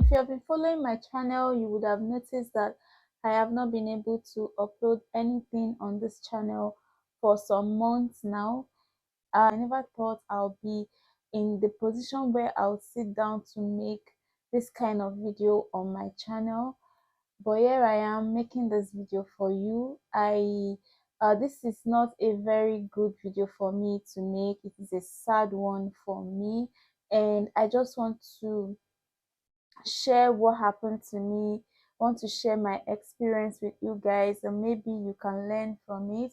If you have been following my channel, you would have noticed that I have not been able to upload anything on this channel for some months now. I never thought I'll be in the position where I'll sit down to make this kind of video on my channel. But here I am making this video for you. This is not a very good video for me to make. It is a sad one for me, and I just want to share what happened to me. Want to share my experience with you guys, and maybe you can learn from it.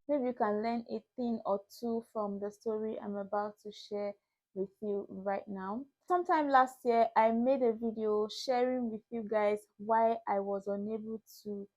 Maybe you can learn a thing or two from the story I'm about to share with you right now. Sometime last year, I made a video sharing with you guys why I was unable to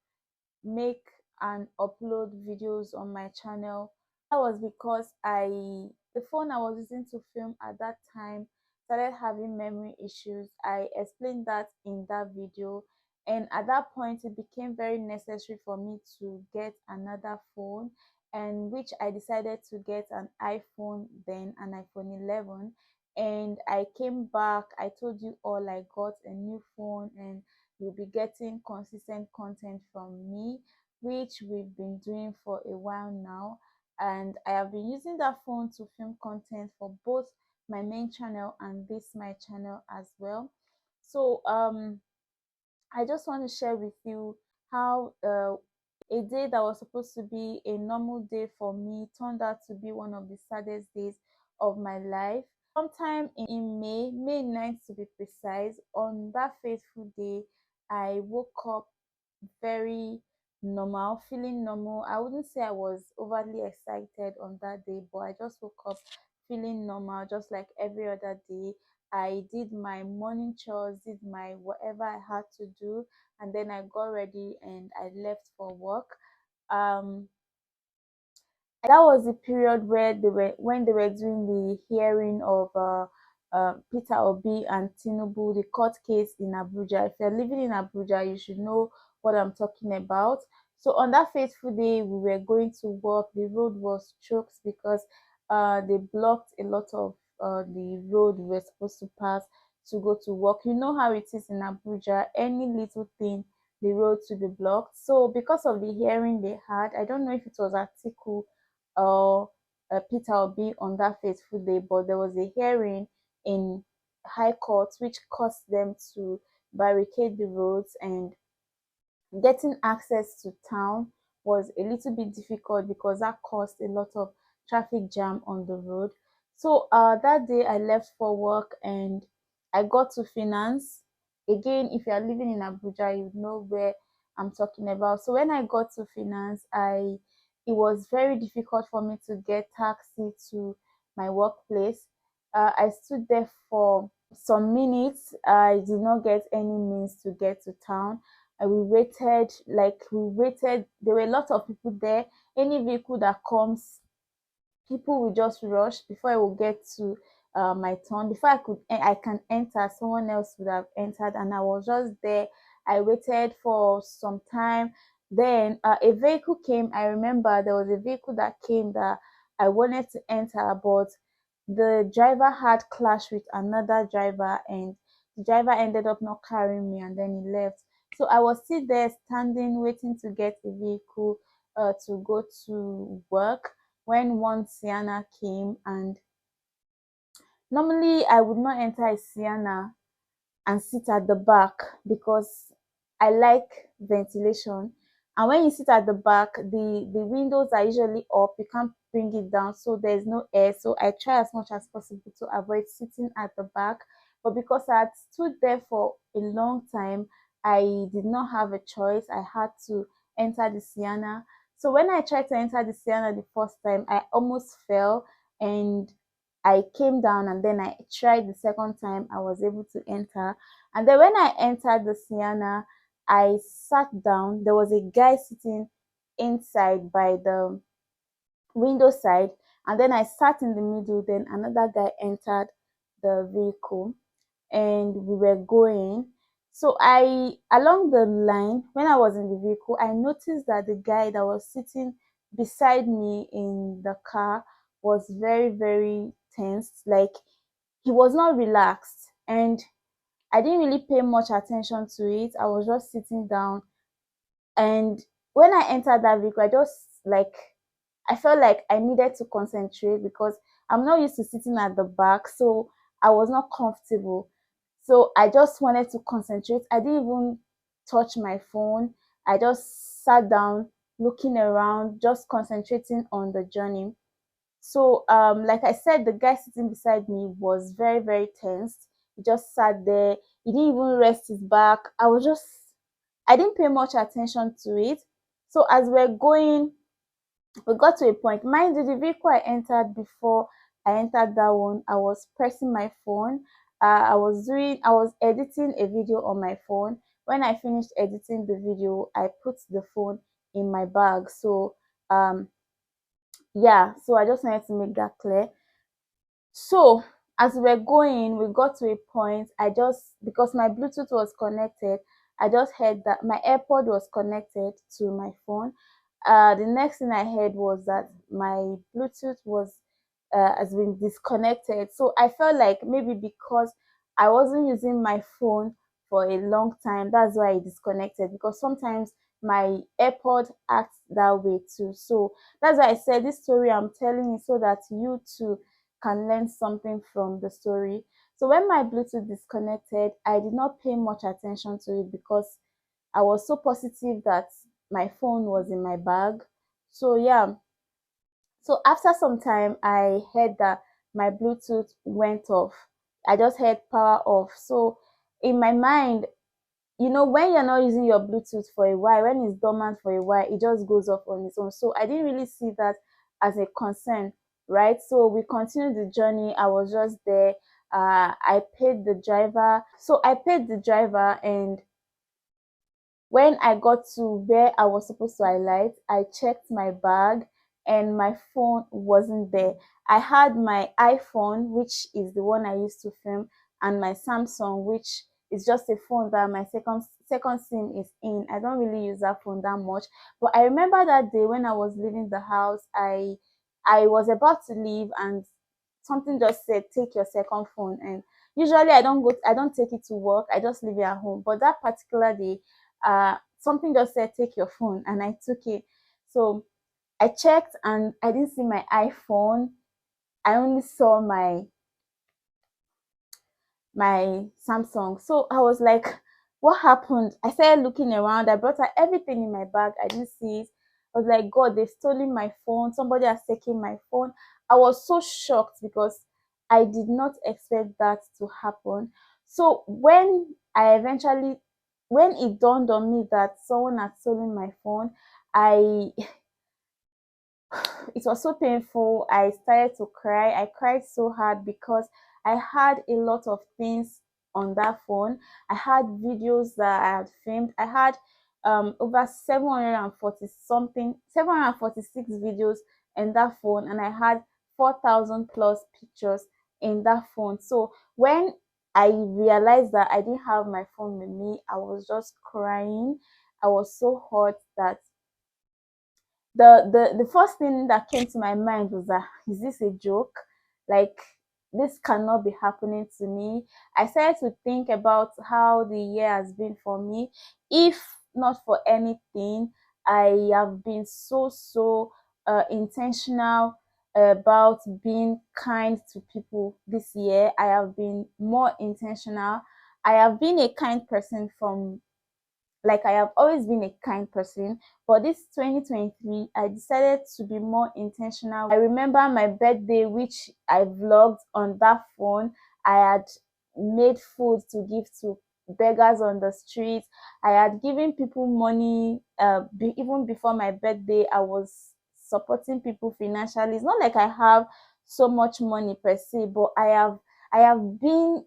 make and upload videos on my channel. That was because the phone I was using to film at that time started having memory issues. I explained that in that video, and at that point it became very necessary for me to get another phone, and which I decided to get an iPhone, then an iPhone 11. And I came back, I told you all I got a new phone, and you'll be getting consistent content from me, which we've been doing for a while now. And I have been using that phone to film content for both my main channel and this my channel as well. So I just want to share with you how a day that was supposed to be a normal day for me turned out to be one of the saddest days of my life. Sometime in May 9th to be precise, on that fateful day, I woke up very normal, feeling normal. I wouldn't say I was overly excited on that day, but I just woke up feeling normal, just like every other day. I did my morning chores, did my whatever I had to do, and then I got ready and I left for work. Um, that was the period where they were doing the hearing of Peter Obi and Tinubu, the court case in Abuja. If you're living in Abuja, you should know what I'm talking about. So on that fateful day, we were going to work. The road was choked because they blocked a lot of the road we were supposed to pass to go to work. You know how it is in Abuja. Any little thing, the road to be blocked. So because of the hearing they had, I don't know if it was Atiku or Peter Obi on that fateful day, but there was a hearing in High Court which caused them to barricade the roads, and getting access to town was a little bit difficult because that caused a lot of traffic jam on the road. So that day I left for work and I got to finance. Again, if you are living in Abuja, you know where I'm talking about. So when I got to finance, it was very difficult for me to get taxi to my workplace. I stood there for some minutes. I did not get any means to get to town. We waited. There were a lot of people there. Any vehicle that comes, people will just rush before I will get to my turn. Before I can enter, someone else would have entered, and I was just there. I waited for some time. Then a vehicle came. I remember there was a vehicle that came that I wanted to enter, but the driver had clashed with another driver, and the driver ended up not carrying me, and then he left. So I was still there standing, waiting to get a vehicle to go to work when one Sienna came. And normally I would not enter a Sienna and sit at the back because I like ventilation. And when you sit at the back, the windows are usually up. You can't bring it down, so there's no air. So I try as much as possible to avoid sitting at the back. But because I had stood there for a long time, I did not have a choice. I had to enter the Sienna. So when I tried to enter the Sienna the first time, I almost fell, and I came down, and then I tried the second time. I was able to enter. And then when I entered the Sienna, I sat down. There was a guy sitting inside by the window side, and then I sat in the middle. Then another guy entered the vehicle, and we were going. So along the line, when I was in the vehicle, I noticed that the guy that was sitting beside me in the car was very, very tense. Like, he was not relaxed. And I didn't really pay much attention to it. I was just sitting down, and when I entered that vehicle, I just like I felt like I needed to concentrate because I'm not used to sitting at the back, so I was not comfortable. So I just wanted to concentrate. I didn't even touch my phone. I just sat down, looking around, just concentrating on the journey. So, like I said, the guy sitting beside me was very, very tense. He just sat there. He didn't even rest his back. I didn't pay much attention to it. So, as we're going, we got to a point. Mind you, the vehicle I entered before I entered that one, I was pressing my phone. I was editing a video on my phone. When I finished editing the video, I put the phone in my bag. So, yeah, so I just wanted to make that clear. So as we were going, we got to a point. I just, because my Bluetooth was connected, I just heard that my AirPod was connected to my phone. The next thing I heard was that my Bluetooth was has been disconnected. So I felt like maybe because I wasn't using my phone for a long time, that's why it disconnected. Because sometimes my AirPod acts that way too. So that's why I said this story I'm telling you so that you too can learn something from the story. So when my Bluetooth disconnected, I did not pay much attention to it because I was so positive that my phone was in my bag. So yeah, so after some time, I heard that my Bluetooth went off. I just heard power off. So in my mind, when you're not using your Bluetooth for a while, when it's dormant for a while, it just goes off on its own. So I didn't really see that as a concern, right? So we continued the journey. I was just there. I paid the driver. So I paid the driver, and when I got to where I was supposed to highlight, I checked my bag and my phone wasn't there. I had my iPhone, which is the one I used to film, and my Samsung, which is just a phone that my second SIM is in. I don't really use that phone that much. But I remember that day when I was leaving the house, I was about to leave, and something just said, take your second phone. And usually I don't take it to work. I just leave it at home. But that particular day, something just said take your phone, and I took it. So I checked and I didn't see my iPhone. I only saw my Samsung. So I was like, what happened? I started looking around. I brought out everything in my bag. I didn't see it. I was like, God, they've stolen my phone. Somebody has taken my phone. I was so shocked because I did not expect that to happen. So when it dawned on me that someone had stolen my phone, I it was so painful. I started to cry. I cried so hard because I had a lot of things on that phone. I had videos that I had filmed. I had over 740 something, 746 videos in that phone, and I had 4,000 plus pictures in that phone. So when I realized that I didn't have my phone with me, I was just crying. I was so hurt that the first thing that came to my mind was that, is this a joke? Like, this cannot be happening to me. I started to think about how the year has been for me. If not for anything, I have been so intentional about being kind to people this year. I have been more intentional. I have been a kind person from, like, I have always been a kind person, but this 2023, I decided to be more intentional. I remember my birthday, which I vlogged on that phone. I had made food to give to beggars on the street. I had given people money. Even before my birthday, I was supporting people financially. It's not like I have so much money per se, but I have been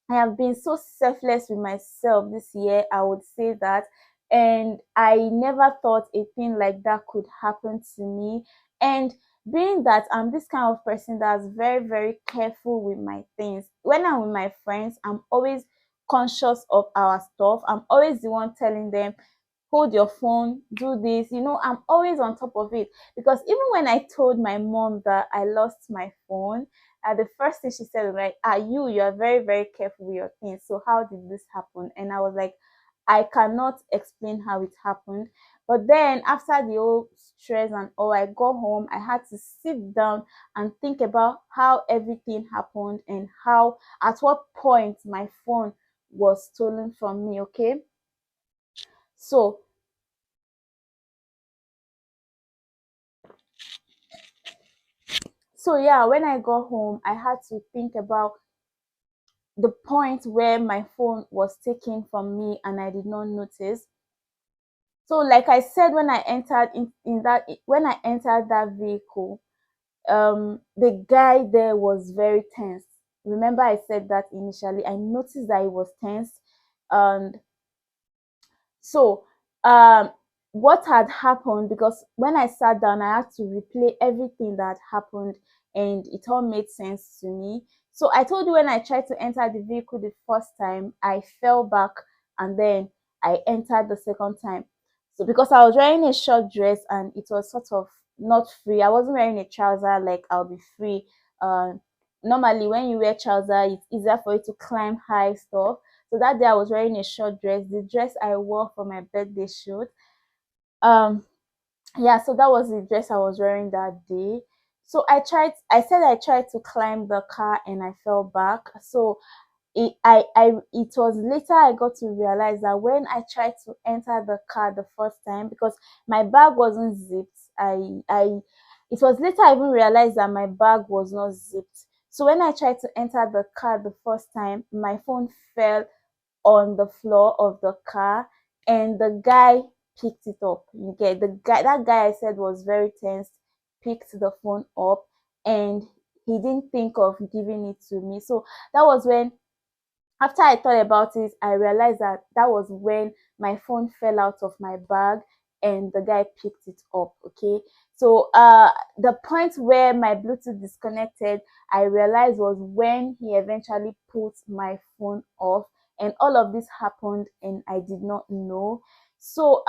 I have been so selfless with myself this year, I would say that. And I never thought a thing like that could happen to me. And being that I'm this kind of person that's very, very careful with my things, when I'm with my friends, I'm always conscious of our stuff. I'm always the one telling them, hold your phone, do this. I'm always on top of it. Because even when I told my mom that I lost my phone, the first thing she said was like, "Ah, you are very, very careful with your things. So how did this happen?" And I was like, I cannot explain how it happened. But then after the whole stress and all, I got home, I had to sit down and think about how everything happened and how, at what point my phone was stolen from me. Okay. So yeah, when I got home, I had to think about the point where my phone was taken from me and I did not notice. So like I said, when I entered in that when I entered that vehicle, the guy there was very tense. Remember I said that initially. I noticed that he was tense. And so, what had happened, because when I sat down, I had to replay everything that happened and it all made sense to me. So, I told you when I tried to enter the vehicle the first time, I fell back and then I entered the second time. So, because I was wearing a short dress and it was sort of not free, I wasn't wearing a trouser like I'll be free. Uh, Normally, when you wear trouser, it's easier for you to climb high stuff. So that day I was wearing a short dress, the dress I wore for my birthday shoot. Um, yeah, so that was the dress I was wearing that day. So I tried to climb the car and I fell back. So it was later I got to realize that when I tried to enter the car the first time, because my bag wasn't zipped, it was later I even realized that my bag was not zipped. So when I tried to enter the car the first time, my phone fell on the floor of the car and the guy picked it up. You get that guy I said was very tense, picked the phone up and he didn't think of giving it to me. So that was when, after I thought about it, I realized that that was when my phone fell out of my bag and the guy picked it up. Okay. So the point where my Bluetooth disconnected, I realized was when he eventually put my phone off, and all of this happened and I did not know. So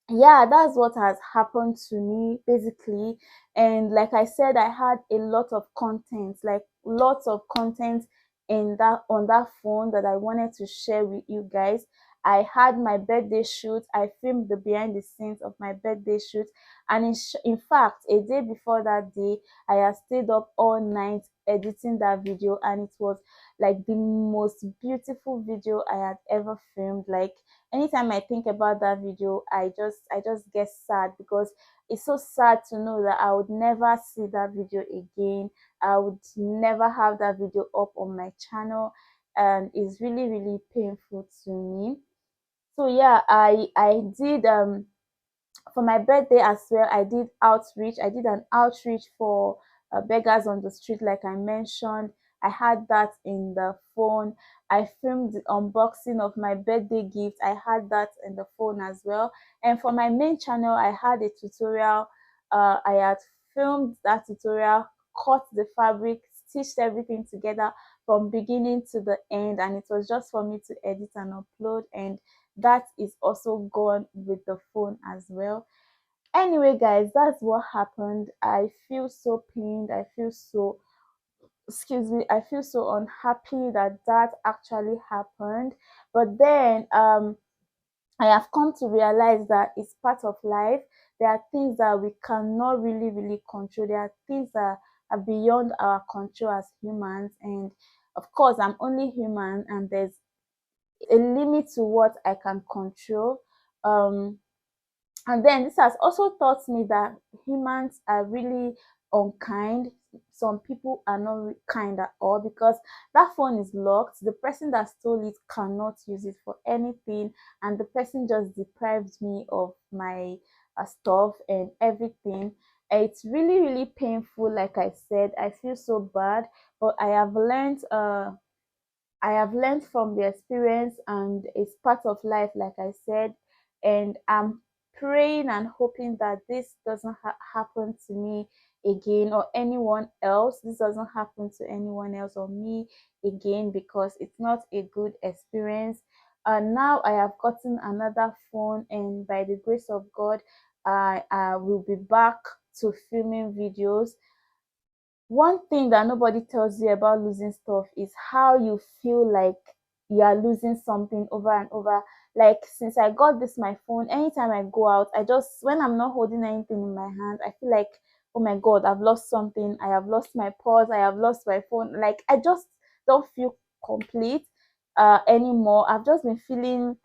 yeah, that's what has happened to me basically. And like I said, I had a lot of content, like lots of content in that on that phone that I wanted to share with you guys. I had my birthday shoot. I filmed the behind the scenes of my birthday shoot, and in fact, a day before that day, I had stayed up all night editing that video, and it was like the most beautiful video I had ever filmed. Like anytime I think about that video, I just get sad, because it's so sad to know that I would never see that video again. I would never have that video up on my channel, and it's really, really painful to me. So yeah, I did for my birthday as well, I did outreach. I did an outreach for beggars on the street, like I mentioned. I had that in the phone. I filmed the unboxing of my birthday gift. I had that in the phone as well. And for my main channel, I had a tutorial. I had filmed that tutorial, cut the fabric, stitched everything together from beginning to the end, and it was just for me to edit and upload. And that is also gone with the phone as well. Anyway, guys, that's what happened. I feel so pained. I feel so, excuse me, I feel so unhappy that that actually happened. But then I have come to realize that it's part of life. There are things that we cannot really, really control. There are things that are beyond our control as humans. And of course, I'm only human, and there's a limit to what I can control. Um, and then this has also taught me that humans are really unkind. Some people are not kind at all, because that phone is locked. The person that stole it cannot use it for anything, and the person just deprived me of my stuff and everything. It's really, really painful. Like I said, I feel so bad, but I have learned from the experience, and it's part of life, like I said. And I'm praying and hoping that this doesn't happen to me again, or anyone else. This doesn't happen to anyone else or me again, because it's not a good experience. Now I have gotten another phone, and by the grace of God, I will be back to filming videos. one thing that nobody tells you about losing stuff is how you feel like you are losing something over and over. Like since I got this my phone, anytime I go out, I just, when I'm not holding anything in my hand, I feel like, oh my god, I've lost something. I have lost my purse, I have lost my phone. Like I just don't feel complete anymore. I've just been feeling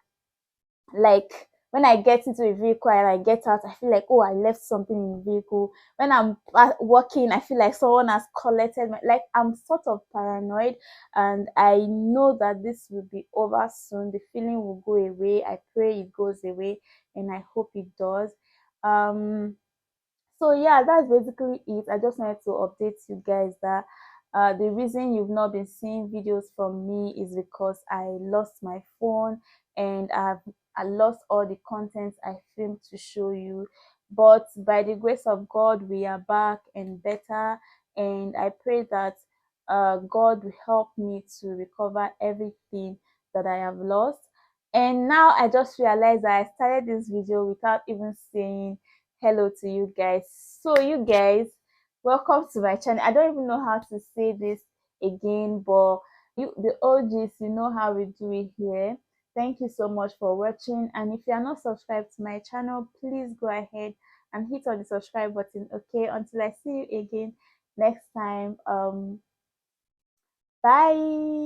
like when I get into a vehicle and I get out, I feel like, oh, I left something in the vehicle. When I'm walking, I feel like someone has collected my, like I'm sort of paranoid, and I know that this will be over soon. The feeling will go away. I pray it goes away, and I hope it does. Um, so yeah, that's basically it. I just wanted to update you guys that the reason you've not been seeing videos from me is because I lost my phone, and I lost all the content I filmed to show you. But by the grace of God, we are back and better, and I pray that God will help me to recover everything that I have lost. And now I just realized that I started this video without even saying hello to you guys. So you guys, welcome to my channel. I don't even know how to say this again, but you, the OGs, you know how we do it here. Thank you so much for watching, and if you are not subscribed to my channel, please go ahead and hit on the subscribe button. Okay, until I see you again next time. Bye.